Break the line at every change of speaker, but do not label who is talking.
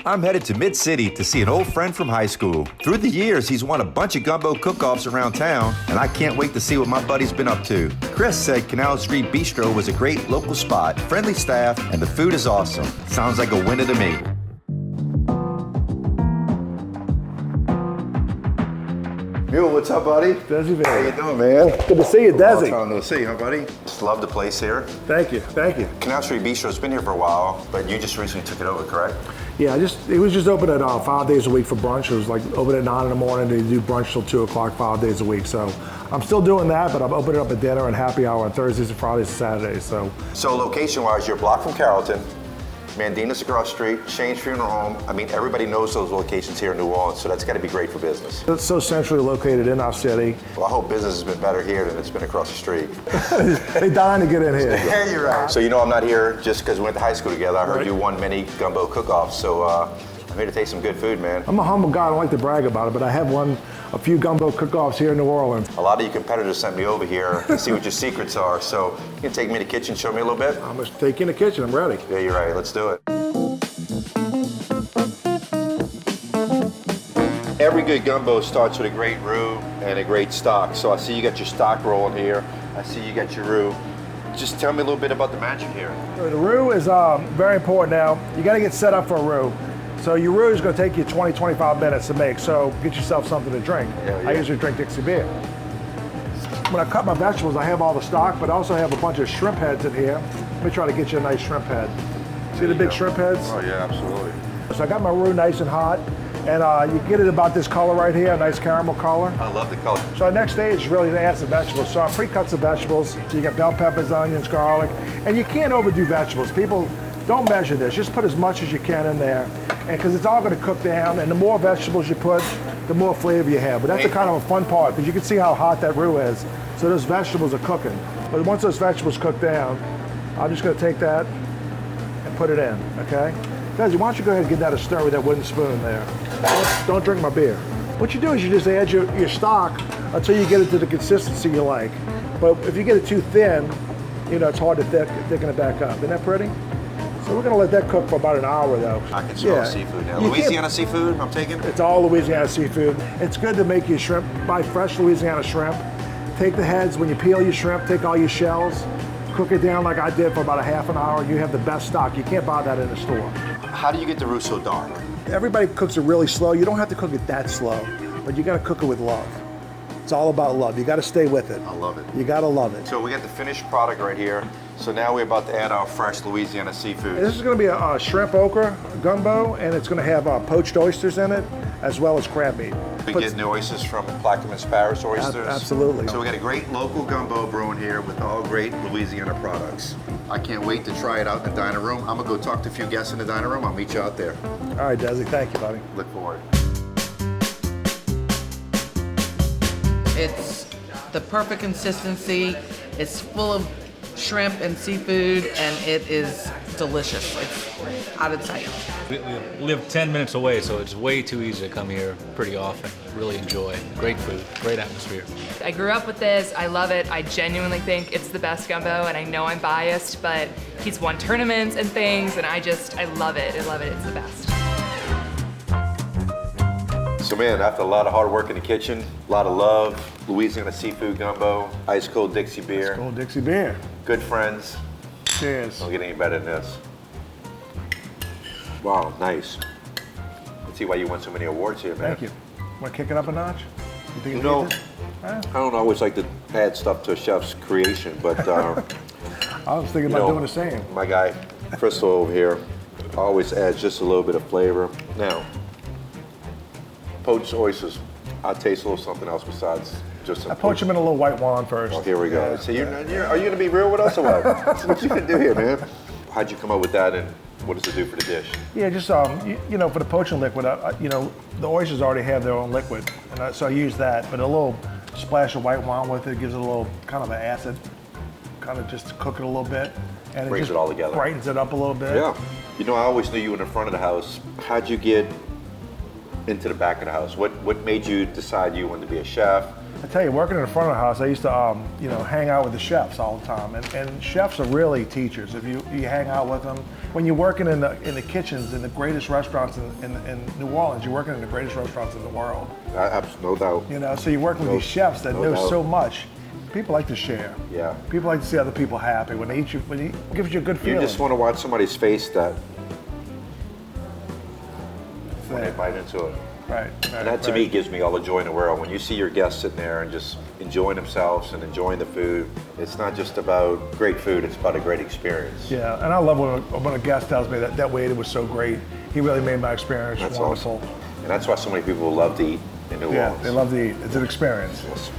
I'm headed to Mid-City to see an old friend from high school. Through the years, he's won a bunch of gumbo cook-offs around town, and I can't wait to see what my buddy's been up to. Chris said Canal Street Bistro was a great local spot, friendly staff, and the food is awesome. Sounds like a winner to me. Mule, what's up, buddy?
Desi, man.
How you doing, man?
Good to see you, Desi.
Long time no see, huh, buddy? Just love the place here.
Thank you, thank you.
Canal Street Bistro's been here for a while, but you just recently took it over, correct?
Yeah, it was just open at 5 days a week for brunch. It was like open at 9 in the morning. They do brunch till 2 o'clock, 5 days a week. So I'm still doing that, but I'm opening up at dinner and happy hour on Thursdays and Fridays and Saturdays. So
location-wise, you're a block from Carrollton, Mandina's across the street, Shane's Funeral Home. I mean, everybody knows those locations here in New Orleans, so that's got to be great for business.
it's so centrally located in our city.
Well, I hope business has been better here than it's been across the street.
They dying to get in here.
Yeah, you're right. So you know I'm not here just because we went to high school together. I heard you won many gumbo cook-offs, so I'm here to taste some good food, man.
I'm a humble guy. I don't like to brag about it, but I have won a few gumbo cook-offs here in New Orleans.
A lot of you competitors sent me over here to see what your secrets are, so you can take me to the kitchen, show me a little bit?
I'm gonna take you in the kitchen. I'm ready.
Yeah, you're right. Let's do it. Every good gumbo starts with a great roux and a great stock. So I see you got your stock rolling here. I see you got your roux. Just tell me a little bit about the magic here.
The roux is very important now. You gotta get set up for a roux. So your roux is gonna take you 20, 25 minutes to make. So get yourself something to drink.
Yeah.
I usually drink Dixie beer. When I cut my vegetables, I have all the stock, but I also have a bunch of shrimp heads in here. Let me try to get you a nice shrimp head. See the big shrimp heads?
Oh yeah, absolutely.
So I got my roux nice and hot, and you get it about this color right here, a nice caramel color.
I love the color.
So our next stage is really to add some vegetables. So I pre-cut some vegetables. So you got bell peppers, onions, garlic, and you can't overdo vegetables. People don't measure this. Just put as much as you can in there, and because it's all going to cook down. And the more vegetables you put, the more flavor you have. But that's the kind of a fun part because you can see how hot that roux is. So those vegetables are cooking. But once those vegetables cook down, I'm just going to take that and put it in. Okay. Desi, why don't you go ahead and give that a stir with that wooden spoon there. Don't drink my beer. What you do is you just add your stock until you get it to the consistency you like. But if you get it too thin, it's hard to thicken it back up. Isn't that pretty? So we're gonna let that cook for about an hour though.
I can smell seafood now. Louisiana seafood, I'm taking?
It's all Louisiana seafood. It's good to make your shrimp, buy fresh Louisiana shrimp. Take the heads, when you peel your shrimp, take all your shells, cook it down like I did for about a half an hour. You have the best stock. You can't buy that in the store.
How do you get the roux so dark?
Everybody cooks it really slow. You don't have to cook it that slow, but you gotta cook it with love. It's all about love. You gotta stay with it.
I love it.
You gotta love it.
So we got the finished product right here. So now we're about to add our fresh Louisiana seafood.
This is gonna be a shrimp okra gumbo, and it's gonna have poached oysters in it, as well as crab meat.
We getting the oysters from Plaquemines Parish oysters.
Absolutely.
So we got a great local gumbo brewing here with all great Louisiana products. I can't wait to try it out in the dining room. I'm gonna go talk to a few guests in the dining room. I'll meet you out there.
All right, Desi, thank you, buddy.
Look forward.
It's the perfect consistency. It's full of shrimp and seafood, and it is delicious. It's out of sight.
We live 10 minutes away, so it's way too easy to come here pretty often. Really enjoy. Great food, great atmosphere.
I grew up with this. I love it. I genuinely think it's the best gumbo, and I know I'm biased, but he's won tournaments and things, and I love it. I love it. It's the best.
So man, after a lot of hard work in the kitchen, a lot of love, Louisiana seafood gumbo, ice cold Dixie beer.
Ice cold Dixie beer.
Good friends.
Cheers.
Don't get any better than this. Wow, nice. Let's see why you won so many awards here, man.
Thank you. Want to kick it up a notch? You think
You
it
know,
needs it?
I don't always like to add stuff to a chef's creation, but
I was thinking about doing the same.
My guy, Crystal over here, always adds just a little bit of flavor. Now, poached oysters, I taste a little something else besides just some
I poach them in a little white wine first.
Oh, here we go.
Yeah.
So are you gonna be real with us or what? What you gonna do here, man? How'd you come up with that, and what does it do for the dish?
Yeah, just for the poaching liquid, the oysters already have their own liquid, and so I use that. But a little splash of white wine with it gives it a little kind of an acid, kind of just to cook it a little bit, and
Brings
just
it all together.
brightens it up a little bit.
Yeah. I always knew you in the front of the house. How'd you get into the back of the house? What made you decide you wanted to be a chef?
I tell you, working in the front of the house, I used to, hang out with the chefs all the time, and chefs are really teachers. If you hang out with them, when you're working in the kitchens in the greatest restaurants in New Orleans, you're working in the greatest restaurants in the world.
No doubt.
You know, so you're working with these chefs that know
doubt.
so much. People like to share.
Yeah.
People like to see other people happy when they eat you. When it gives you a good feeling.
You just want to watch somebody's face that when they
Right,
bite into it.
right.
And that to me gives me all the joy in the world. When you see your guests sitting there and just enjoying themselves and enjoying the food, it's not just about great food, it's about a great experience.
Yeah, and I love when a guest tells me that waiter was so great. He really made my experience
That's
wonderful.
awesome. And that's why so many people love to eat in New
Yeah,
Orleans.
they love to eat. It's an experience.
Yes.